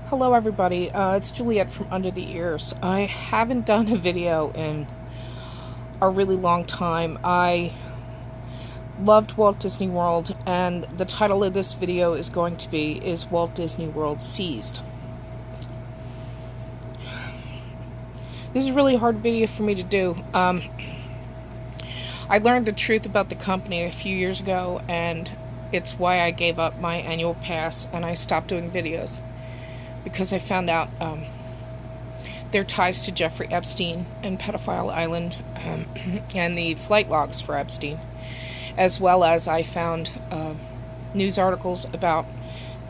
Hello everybody, it's Juliet from Under the Ears. I haven't done a video in a really long time. I loved Walt Disney World, and the title of this video is going to be, Is Walt Disney World Seized? This is a really hard video for me to do. I learned the truth about the company a few years ago, and it's why I gave up my annual pass and I stopped doing videos. Because I found out their ties to Jeffrey Epstein and Pedophile Island and the flight logs for Epstein, as well as I found news articles about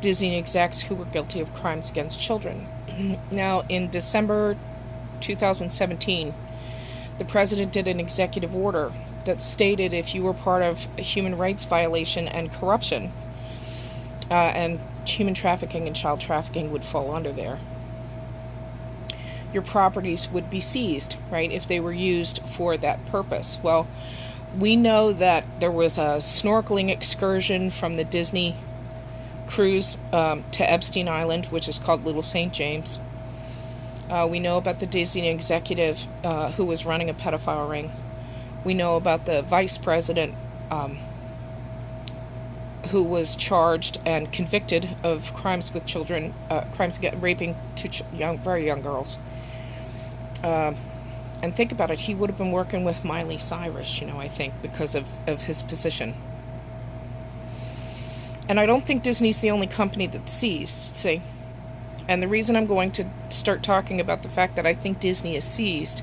Disney execs who were guilty of crimes against children. Now, in December 2017, the president did an executive order that stated if you were part of a human rights violation and corruption, and human trafficking and child trafficking would fall under there, your properties would be seized, right, if they were used for that purpose. Well, we know that there was a snorkeling excursion from the Disney cruise to Epstein Island, which is called Little St. James. We know about the Disney executive who was running a pedophile ring. We know about the vice president who was charged and convicted of crimes with children, crimes against raping two very young girls. And think about it, he would have been working with Miley Cyrus, I think, because of his position. And I don't think Disney's the only company that's seized, see? And the reason I'm going to start talking about the fact that I think Disney is seized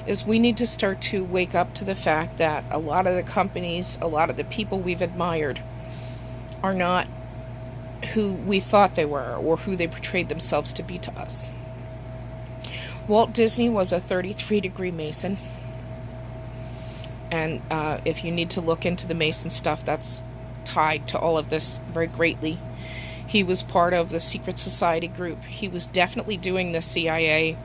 is we need to start to wake up to the fact that a lot of the companies, a lot of the people we've admired, are not who we thought they were or who they portrayed themselves to be to us. Walt Disney was a 33-degree Mason, and if you need to look into the Mason stuff, that's tied to all of this very greatly. He was part of the secret society group. He was definitely doing the CIA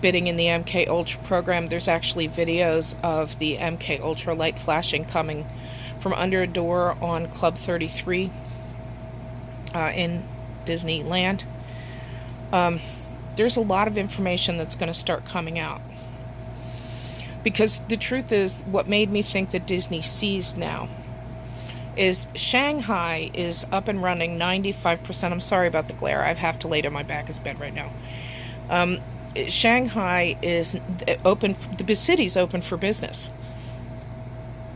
bidding in the MK Ultra program. There's actually videos of the MK Ultra light flashing coming from under a door on Club 33 in Disneyland. There's a lot of information that's going to start coming out. Because the truth is, what made me think that Disney seized now is Shanghai is up and running 95%. I'm sorry about the glare. I have to lay down my back as bed right now. Shanghai is open. The city's open for business.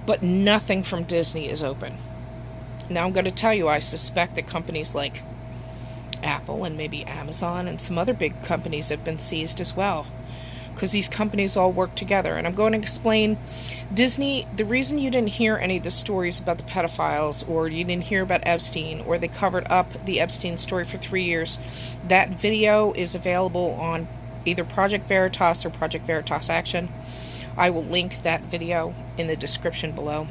But nothing from Disney is open. Now I'm going to tell you, I suspect that companies like Apple and maybe Amazon and some other big companies have been seized as well, because these companies all work together. And I'm going to explain Disney, the reason you didn't hear any of the stories about the pedophiles, or you didn't hear about Epstein, or they covered up the Epstein story for 3 years. That video is available on either Project Veritas or Project Veritas Action. I will link that video in the description below,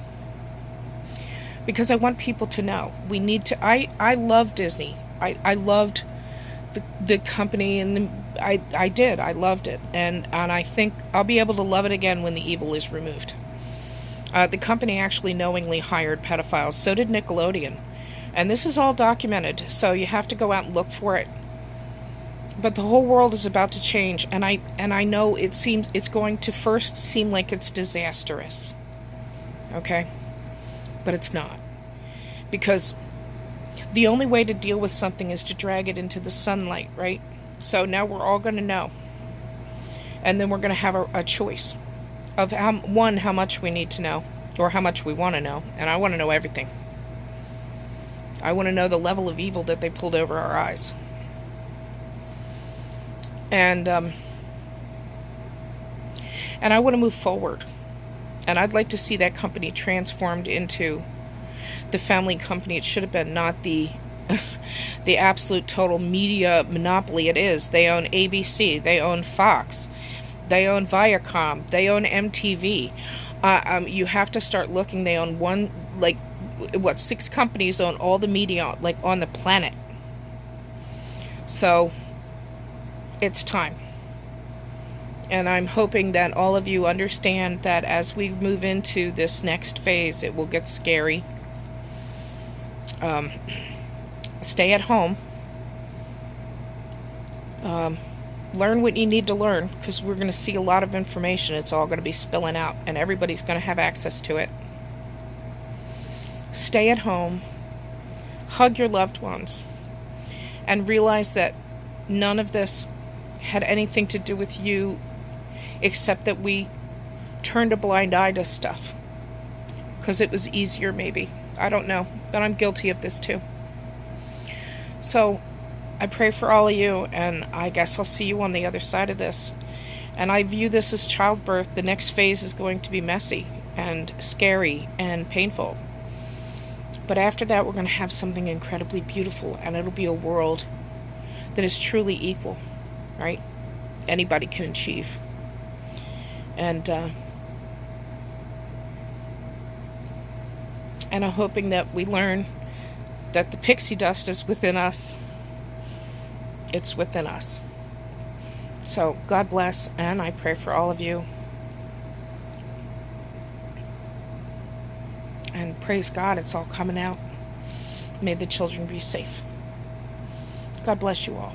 because I want people to know. We need to. I love Disney. I loved the company, and I loved it, and I think I'll be able to love it again when the evil is removed. The company actually knowingly hired pedophiles. So did Nickelodeon, and this is all documented. So you have to go out and look for it. But the whole world is about to change, and I know it's going to first seem like it's disastrous. Okay? But it's not. Because the only way to deal with something is to drag it into the sunlight, right? So now we're all going to know. And then we're going to have a choice of how much we need to know, or how much we want to know. And I want to know everything. I want to know the level of evil that they pulled over our eyes. And I want to move forward. And I'd like to see that company transformed into the family company it should have been, not the absolute total media monopoly it is. They own ABC, they own Fox, they own Viacom, they own MTV. You have to start looking. They own 6 companies own all the media on the planet. So it's time. And I'm hoping that all of you understand that as we move into this next phase, it will get scary. Stay at home. Learn what you need to learn, because we're going to see a lot of information. It's all going to be spilling out, and everybody's going to have access to it. Stay at home. Hug your loved ones. And realize that none of this had anything to do with you, except that we turned a blind eye to stuff. Because it was easier, maybe. I don't know. But I'm guilty of this too. So, I pray for all of you, and I guess I'll see you on the other side of this. And I view this as childbirth. The next phase is going to be messy and scary and painful. But after that, we're going to have something incredibly beautiful, and it'll be a world that is truly equal, right? Anybody can achieve. And I'm hoping that we learn that the pixie dust is within us. It's within us. So, God bless, and I pray for all of you. And praise God, it's all coming out. May the children be safe. God bless you all.